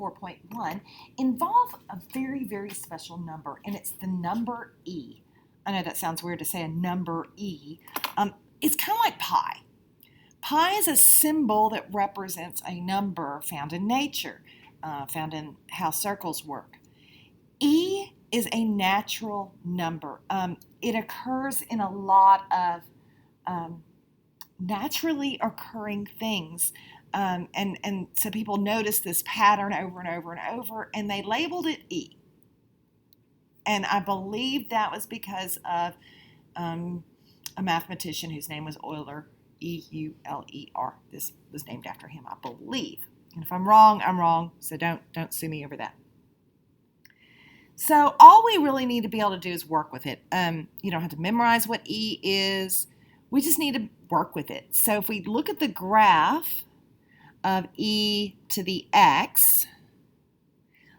4.1 involve a very, very special number, and it's the number E. I know that sounds weird to say a number E. It's kind of like pi. Pi is a symbol that represents a number found in nature, found in how circles work. E is a natural number. It occurs in a lot of naturally occurring things. And so people noticed this pattern over and over and over, and they labeled it E. And I believe that was because of a mathematician whose name was Euler, E-U-L-E-R. This was named after him, I believe. And if I'm wrong, I'm wrong, so don't sue me over that. So all we really need to be able to do is work with it. You don't have to memorize what E is. We just need to work with it. So if we look at the graph of E to the X,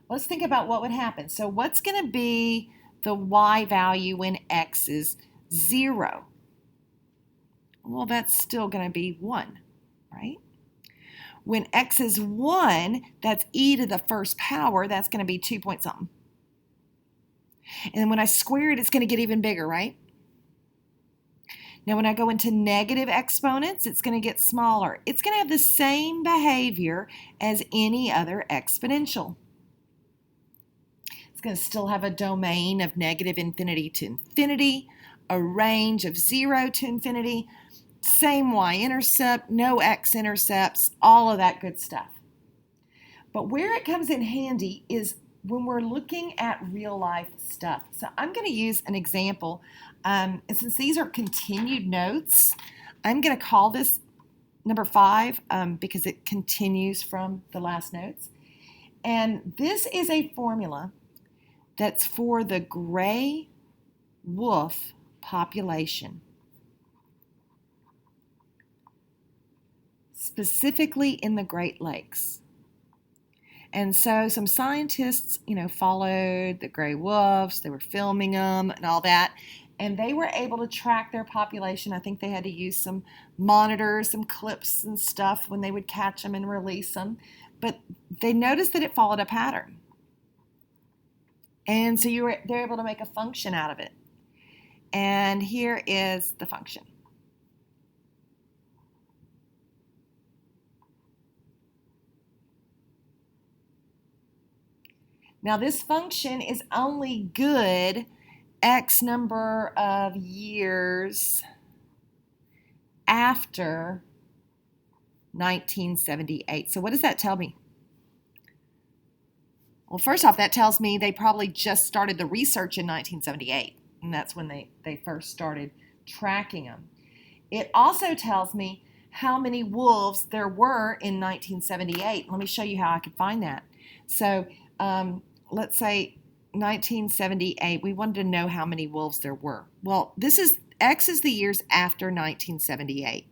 let's think about what would happen. So what's going to be the Y value when X is 0? Well, that's still going to be 1, right? When X is 1, that's E to the first power. That's going to be 2 point something. And then when I square it, it's going to get even bigger, right? Now, when I go into negative exponents, it's going to get smaller. It's going to have the same behavior as any other exponential. It's going to still have a domain of negative infinity to infinity, a range of 0 to infinity, same y-intercept, no x-intercepts, all of that good stuff. But where it comes in handy is when we're looking at real life stuff. So I'm going to use an example. And since these are continued notes, I'm going to call this number 5 because it continues from the last notes. And this is a formula that's for the gray wolf population, specifically in the Great Lakes. And so some scientists, followed the gray wolves. They were filming them and all that. And they were able to track their population. I think they had to use some monitors, some clips and stuff when they would catch them and release them. But they noticed that it followed a pattern. And so they're able to make a function out of it. And here is the function. Now this function is only good X number of years after 1978. So what does that tell me? Well, first off, that tells me they probably just started the research in 1978, and that's when they first started tracking them. It also tells me how many wolves there were in 1978. Let me show you how I could find that. So let's say 1978, we wanted to know how many wolves there were. Well, X is the years after 1978.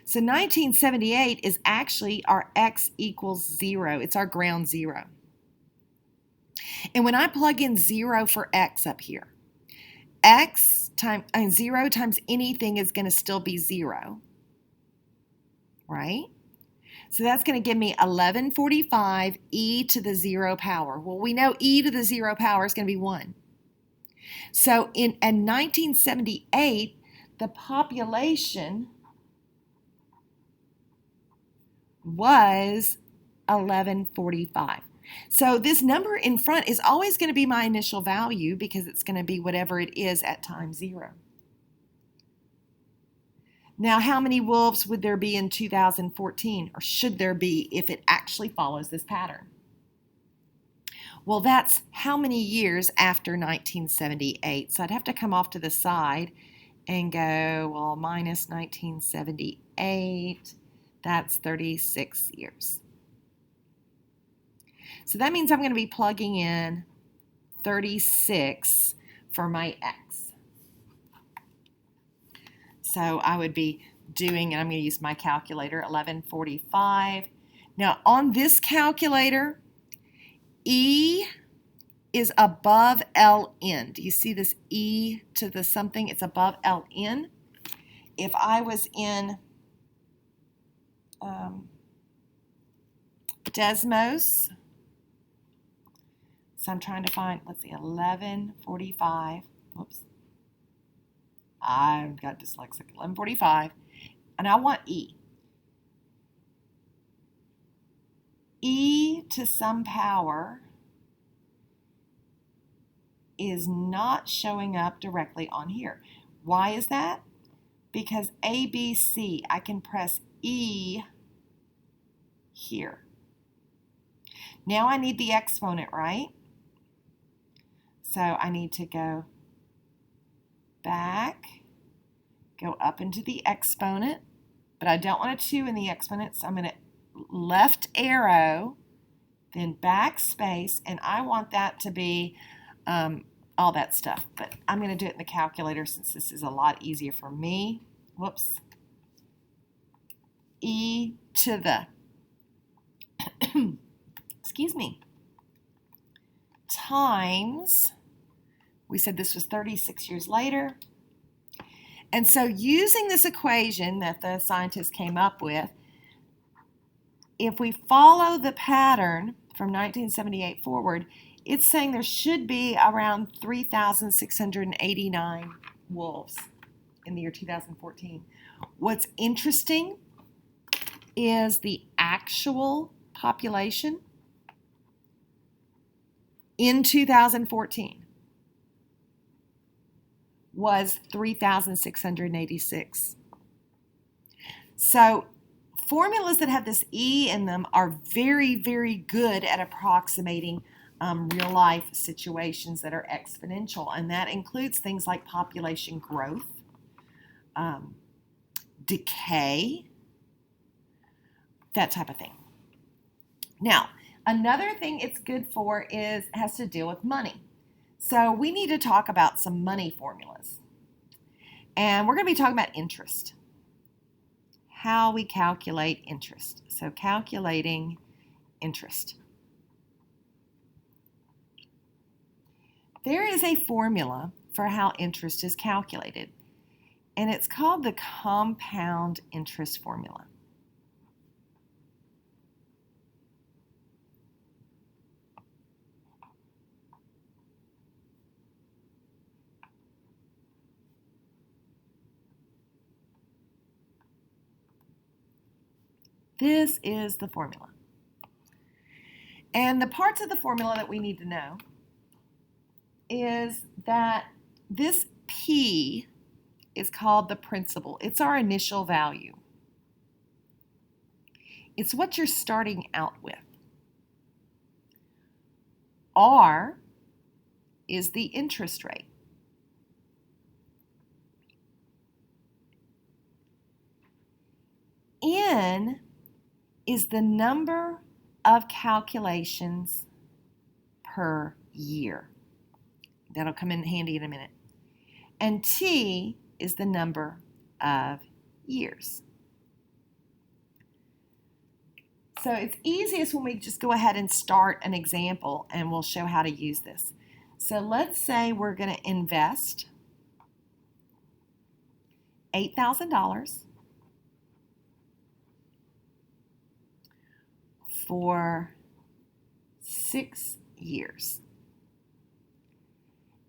So 1978 is actually our X equals 0. It's our ground zero. And when I plug in 0 for X up here, X times 0 times anything is going to still be 0, right? So that's going to give me 1145 e to the 0 power. Well, we know e to the 0 power is going to be 1. So in 1978, the population was 1145. So this number in front is always going to be my initial value because it's going to be whatever it is at time 0. Now, how many wolves would there be in 2014, or should there be if it actually follows this pattern? Well, that's how many years after 1978. So I'd have to come off to the side and go, well, minus 1978, that's 36 years. So that means I'm going to be plugging in 36 for my X. So I would be doing, and I'm going to use my calculator, 1145. Now on this calculator, E is above Ln. Do you see this E to the something? It's above Ln. If I was in Desmos, So I'm trying to find, let's see, 1145. Whoops. I've got dyslexic. 1145. And I want E. E to some power is not showing up directly on here. Why is that? Because A, B, C, I can press E here. Now I need the exponent, right? So I need to go back, go up into the exponent, but I don't want a 2 in the exponent, so I'm going to left arrow, then backspace, and I want that to be all that stuff. But I'm going to do it in the calculator since this is a lot easier for me. Whoops. E to the, excuse me, times, we said this was 36 years later. And so using this equation that the scientists came up with, if we follow the pattern from 1978 forward, it's saying there should be around 3,689 wolves in the year 2014. What's interesting is the actual population in 2014 was 3,686. So formulas that have this E in them are very, very good at approximating real life situations that are exponential, and that includes things like population growth, decay, that type of thing. Now, another thing it's good for has to deal with money. So we need to talk about some money formulas. And we're going to be talking about interest. How we calculate interest. So calculating interest. There is a formula for how interest is calculated, and it's called the compound interest formula. This is the formula. And the parts of the formula that we need to know is that this P is called the principal. It's our initial value. It's what you're starting out with. R is the interest rate. N is the number of calculations per year. That'll come in handy in a minute. And T is the number of years. So it's easiest when we just go ahead and start an example, and we'll show how to use this. So let's say we're going to invest $8,000 for 6 years.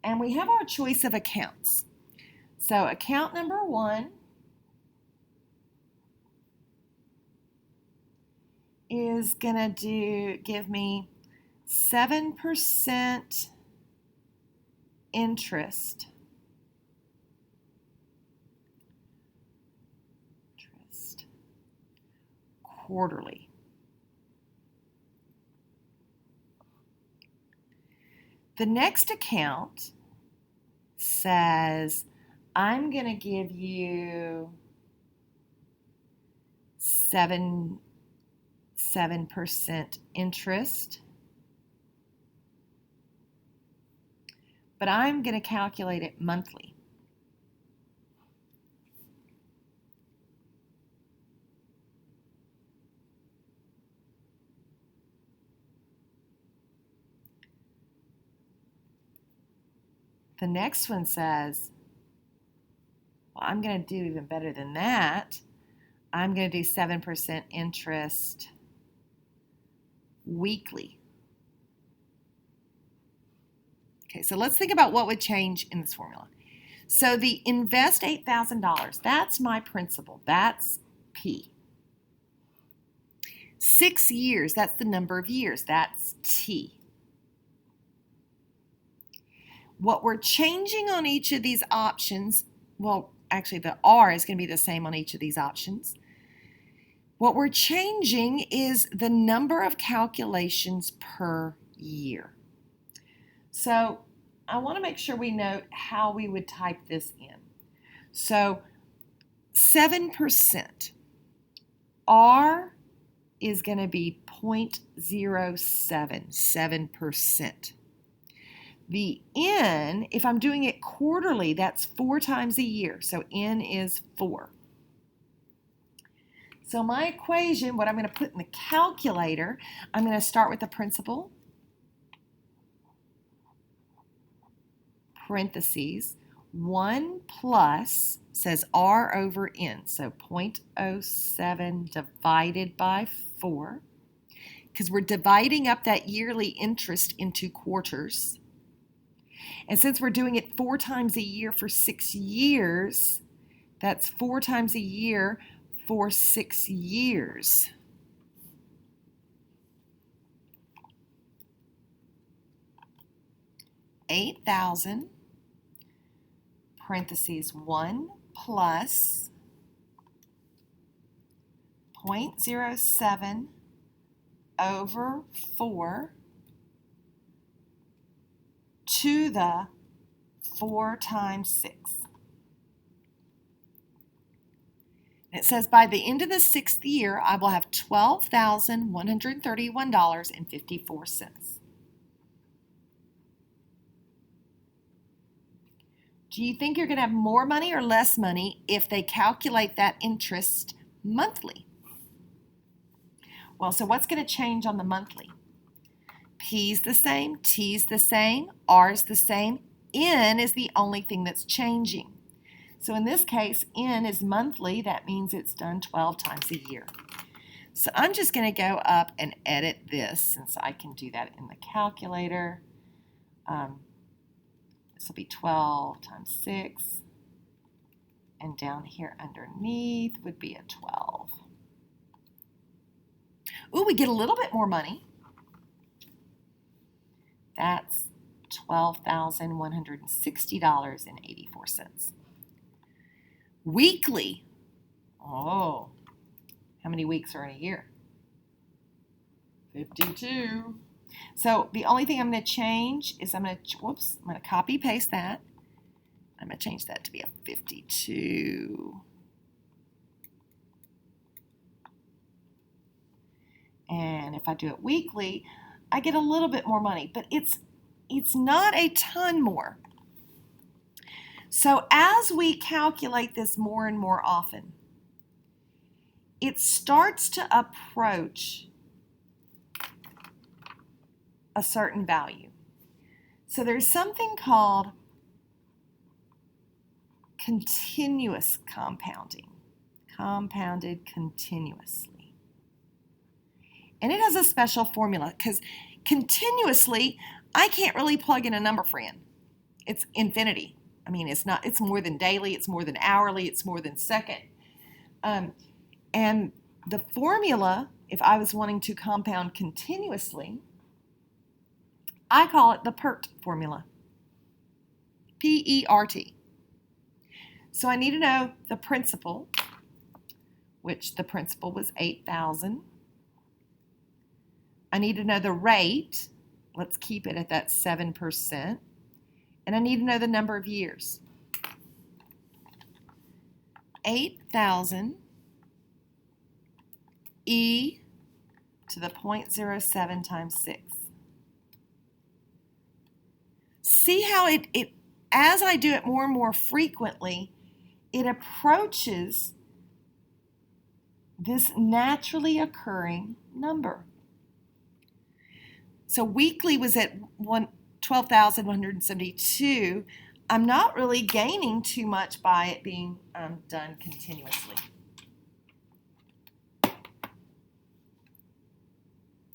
And we have our choice of accounts. So account number 1 is going to give me 7% interest quarterly. The next account says, I'm going to give you 7% interest, but I'm going to calculate it monthly. The next one says, well, I'm going to do even better than that. I'm going to do 7% interest weekly. Okay, so let's think about what would change in this formula. So the invest $8,000, that's my principal. That's P. 6 years, that's the number of years. That's T. What we're changing on each of these options, well, actually the R is going to be the same on each of these options. What we're changing is the number of calculations per year. So I want to make sure we note how we would type this in. So 7%. R is going to be 0.07, 7%. The N, if I'm doing it quarterly, that's 4 times a year. So N is 4. So my equation, what I'm going to put in the calculator, I'm going to start with the principal, parentheses, 1 plus, says R over N, so 0.07 divided by 4, because we're dividing up that yearly interest into quarters. And since we're doing it 4 times a year for 6 years, that's 4 times a year for 6 years. $8,000, parentheses 1 plus 0.07 over 4 to the 4 times 6. It says by the end of the 6th year, I will have $12,131.54. Do you think you're going to have more money or less money if they calculate that interest monthly? Well, so what's going to change on the monthly? P's the same, T's the same, R's the same, N is the only thing that's changing. So in this case, N is monthly. That means it's done 12 times a year. So I'm just going to go up and edit this since I can do that in the calculator. This will be 12 times 6. And down here underneath would be a 12. Ooh, we get a little bit more money. That's $12,160.84. Weekly. Oh, how many weeks are in a year? 52. So the only thing I'm going to change is I'm going to copy paste that. I'm going to change that to be a 52. And if I do it weekly, I get a little bit more money, but it's not a ton more. So as we calculate this more and more often, it starts to approach a certain value. So there's something called continuous compounding, compounded continuously. And it has a special formula because continuously, I can't really plug in a number for N. It's infinity. I mean, it's more than daily, it's more than hourly, it's more than second. And the formula, if I was wanting to compound continuously, I call it the PERT formula. P-E-R-T. So I need to know the principal, which the principal was 8,000. I need to know the rate. Let's keep it at that 7%. And I need to know the number of years. 8,000 e to the 0.07 times 6. See how it as I do it more and more frequently, it approaches this naturally occurring number. So weekly was at 12,172. I'm not really gaining too much by it being done continuously.